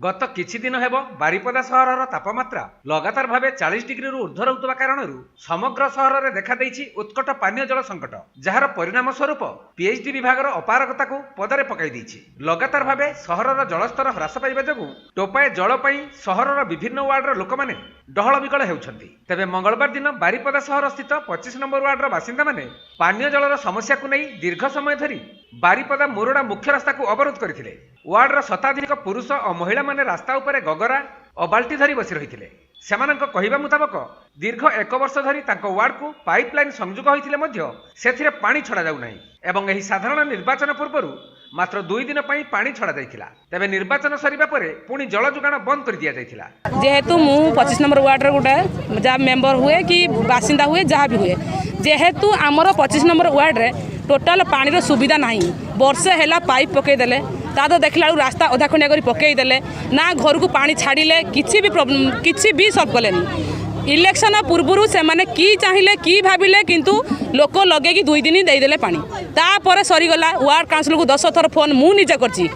गत किछि दिन हेब बारिपदा सहरर तापमात्रा लगातार भावे 40 डिग्री ऊर्ध्व रहुवा कारण समग्र सहर में देखा देइछि उत्कट पानीय जल संकट, जार परिणाम स्वरूप पीएचडी विभागर अपारगता को पदारे पकाई देइछि। लगातार भावे सहरर जलस्तर ह्रास पाइबा जोगु टोपाए जल पई सहरर विभिन्न वार्डर लोक माने डहल विकल हेउछन्ति। तेबे मंगलवार दिन बारिपदा सहर स्थित 25 नंबर वार्डर बासिंदा माने पानीय जलर समस्या को नहीं दीर्घ समय धरी बारिपदा मुरोडा मुख्य रास्ता को अवरोध करथिले। वार्डर शताधिक पुरुष और महिला माने रास्ता उपरे गगरा और बाल्टी धरी बसी रहिथिले। सेमानक कहिबा मुताबक दीर्घ 1 वर्ष धरी तांको वार्ड को पाइपलाइन संयोग होइथिले मध्य सेथिरे पानी छड़ा जाउ नाही एवं एही साधारण निर्वाचन पूर्वरु मात्र 2 दिन पई पानी छड़ा जाइथिला। तबे निर्वाचन सरिबा परे पुणी जल जुगाण बंद कर दिया जाइथिला। जेहेतु मु 25 नंबर वार्ड रे गोटे जा मेंबर हुए कि बासिंदा हुए जहाँ भी हुए, जेहेतु आमर 25 नंबर वार्ड रे टोटाल पानी सुविधा नहीं। वर्षे है पाइप पकईदे ता तो देखला रास्ता अधा खंडिया कर पकईदे ना घर को पानी छाड़िले किसी भी सल्व कले। इलेक्शन पूर्व से माने की चाहिए कि भाविले किंतु लोक लगे 2 दिन देदेले पानी तापर सरीगला। वार्ड काउंसिल को 10 थर फोन मुझे करची,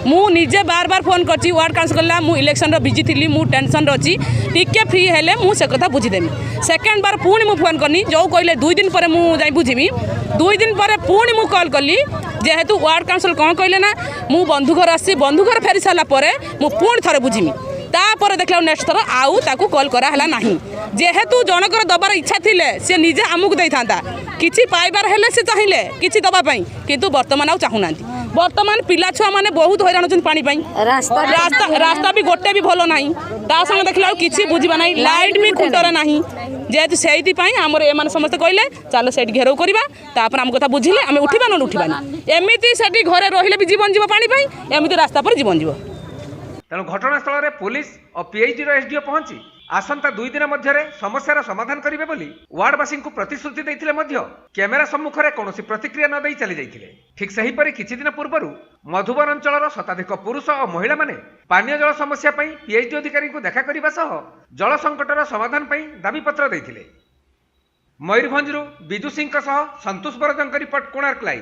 मुझे बार बार फोन करची। वार्ड काउंसिल कला मु इलेक्शन बिजी थी, मु टेंशन अच्छी टिके फ्री हेले मु से कथा बुझीदेमी। सेकेंड बार पुणी मु फोन करनी जो कहले 2 दिन पर मुझे बुझीमी। 2 दिन पर पुणी मु कॉल कली जेहेतु वार्ड काउंसिल कौन कहले ना मु बंधु घर आसी बंधु घर फेरी सारा मु पुणी थे बुझीमी। तापर देखला नेक्स्ट थर आउ ताकू कॉल कराला नहीं। जेहेतु जनकर दबार इच्छा थिले से निजे आमुक देई थांता किछि पाइबार हेले से चाहिए किछि दबा पई किंतु वर्तमान आउ चाहू नांती। वर्तमान पिला छुआ माने बहुत हैरान होचन पानी पई। रास्ता भी गोटे भी भलो नाही, ता संग देखला किछि बुझिबा नाही, लाइट भी खुंटरे नाही। जेहेतु सेइति पई हमर ए माने समस्त कहले चलो सेट घेराव करबा तापर हम कथा बुझिले हम उठिबा न उठिबानी। एमिति सेठी घरे रहिले भी जीवन जीव पानी पई, एमिति रास्ता पर जीवन जीव। तेणु घटनास्थल में पुलिस और पीएचडी एसडीओ पहुंची आसंता 2 दिन मध्य समस्यार समाधान करेंगे बोली वार्डवासी को प्रतिश्रुति देते कैमेरा सम्मुख में कौन प्रतिक्रिया न दे चली जाते। ठीक सेहीपरि किछि दिन पूर्व मधुबन अंचल शताधिक पुरुष और महिला माने पानीय जल समस्या पीएचडी अधिकारी को देखा करने सह जल संकटर समाधान दाबीपत्र देते। मयूरभंजरू बिजु सिंह सह संतोष बरजंक रिपोर्ट कोणार्क लाइव।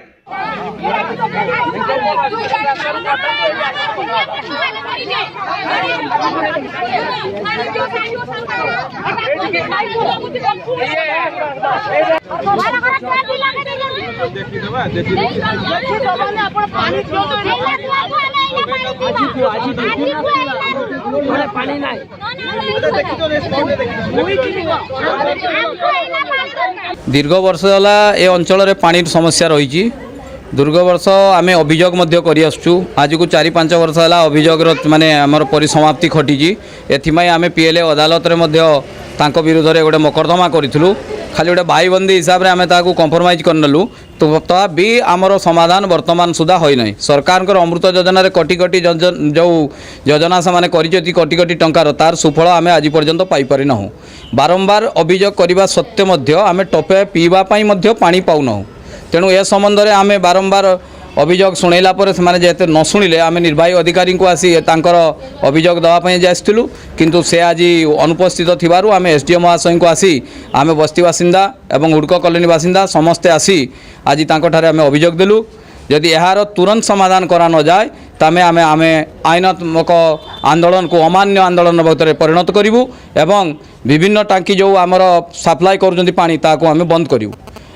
दीर्घ वर्ष होला ए अंचल रे पानी समस्या रही। दीर्घ वर्ष आम अभियोग कर आज को 4-5 वर्ष है अभियोग माने आमर परिसमाप्ति घटी। एथिमाई आम पीएलए अदालत में विरोध में गोटे मकद्दमा करूँ। खाली गोटे भाईबंदी हिसाब से आम ताकू कंप्रोमाइज करनेलु तो भी आमर समाधान वर्तमान सुधा होना। सरकार अमृत योजना कोटी कोटी जो योजना से कोटी कोटी टंकार तार सुफल आम आज पर्यंत पाइपारि ना। बारंबार अभियोग करने सत्वे आम टपे पीवाई पानी पाऊना। तेणु ए संबंध में आम बारंबार अभियोग शुणैला से जेते न शुणिले आम निर्वाही अधिकारी को आसी अभियोग देवाई जाइलु किंतु से आज अनुपस्थित थिबारु आम एसडीओ महाशय को आसी आम बस्ती बासिंदा एवं हुड़को कॉलोनी बासिंदा समस्ते आसी आज तांको आम अभियोग देलु। यदि यार तुरंत समाधान करा न जाए तमें आम आम आईनात्मक आंदोलन को अमान्य आंदोलन भीतर परिणत करूँ एवं विभिन्न टांकी जो आमर सप्लाई कर पानी ताको आम बंद करूँ।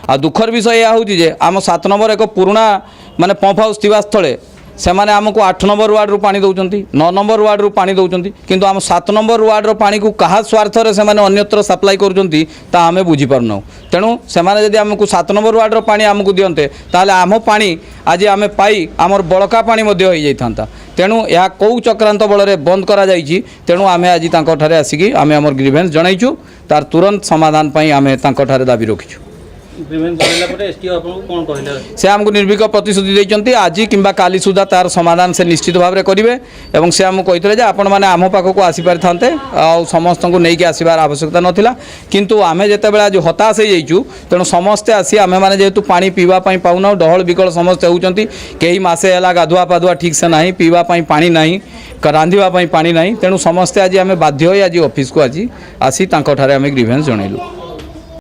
आ दुखर विषय यह हूँ आम 7 नंबर एक पुराना माने पंप हाउस थिबा स्थले से माने आमको 8 नंबर वार्ड रू पानी दौरान 9 नंबर वार्ड रू पानी दौरान किंतु आम 7 नंबर वार्ड रो पानी को कहा स्वार्थ से माने अन्यत्र सप्लाई करुँचा आम बुझीपारना। तेणु से जब आमको 7 नंबर वार्ड रो पानी आमको दियंते ताले आम पानी आज आम पाई आमर बड़का पानी हो जाता। तेणु यह कौ चक्रांत बल बंद करा जाइछि। तेणु आम आज आसिकी आम आमर ग्रीवेंस जनईचु तार तुरंत समाधान आम दाबी रखीचु। से आमको निर्भीक प्रतिश्रुति देते आज किंबा काली सुधा तार समाधान से निश्चित भाव में करेंगे और से आमको कहते आपण मैंने आम पाखक आसीपारि था आ समस्त को लेकिन आसबार आवश्यकता नाला किंतु आम जिते बड़े आज हताश हो तेणु समस्ते आसी आम मैंने जेहेतु पानी पीवाई पाऊना डहल विकल समस्ते होती कई मसे है गाधुआ पाधुआ ठीक से ना पीवाई पानी ना रांधिबा पानी ना तेणु समस्ते आज आम बाध्य आज ऑफिस को आज आसी आम ग्रीवेंस जनइलु।